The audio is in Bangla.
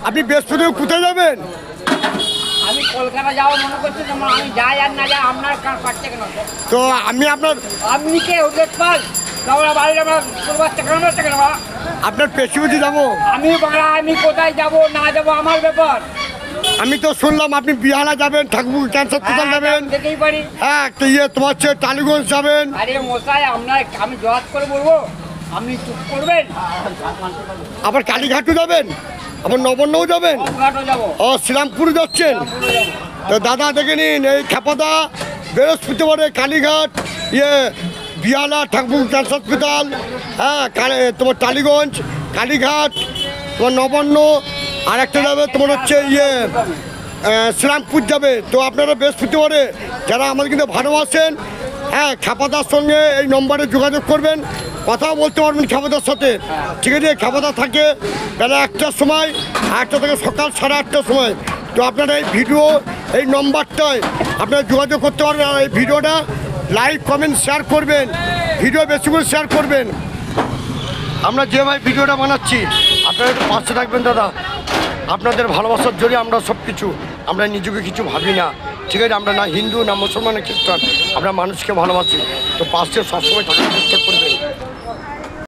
আপনি বৃহস্পতিবার কোথায় যাবেন? আমি কলকাতা যাওয়া মনে করছি, আমি যাই আর না যাই আপনার কাটছে কেন? তো আমি আপনার আপনি কে হুজুর পাল আমরা বাড়ির আমরা করবার কেন? আপনার পেশিপতি যাবো। আমি বাড়া আমি কোথায় যাব না যাব আমার ব্যাপার। আমি তো শুনলাম আপনি বিহালা যাবেন, ঠাকুর ক্যান্সার হাসপাতাল যাবেন, দেখতেই পারি। হ্যাঁ তো তোমার হচ্ছে টালিগঞ্জ যাবেন। আরে মশাই আপনার আমি জবাব করে বলবো, আপনি চুপ করবেন। আবার কালীঘাটও যাবেন, আবার নবান্নও যাবেন, ঘাটও যাবো, ও শ্রীরামপুর যাচ্ছেন। তো দাদা দেখে নিন, এই খেপাদা বৃহস্পতিবারে কালীঘাট, বিহালা ঠাকুর ক্যান্সার হসপিটাল, হ্যাঁ তোমার টালিগঞ্জ, কালীঘাট, তোমার নবান্ন, আর একটা যাবে তোমার হচ্ছে শ্রীরামপুর যাবে। তো আপনারা বৃহস্পতিবারে যারা আমাদের কিন্তু ভালোবাসেন, হ্যাঁ খেপাদার সঙ্গে এই নম্বরে যোগাযোগ করবেন, কথাও বলতে পারবেন খেপাদার সাথে, ঠিক আছে? খেপাদা থাকে বেলা 1টার সময়, 1টা থেকে সকাল 8:30টার সময়। তো আপনারা এই ভিডিও এই নম্বরটায় আপনারা যোগাযোগ করতে পারবেন। আর এই ভিডিওটা লাইক কমেন্ট শেয়ার করবেন, ভিডিও বেশি করে শেয়ার করবেন। আমরা যেভাবে ভিডিওটা বানাচ্ছি আপনারা একটু পাশে থাকবেন দাদা। আপনাদের ভালোবাসার জন্য আমরা সব কিছু, আমরা নিজেকে কিছু ভাবি না, ঠিক আছে? আমরা না হিন্দু না মুসলমান না খ্রিস্টান, আমরা মানুষকে ভালোবাসি। তো পাশে সবসময় থাকার চেষ্টা করবেন।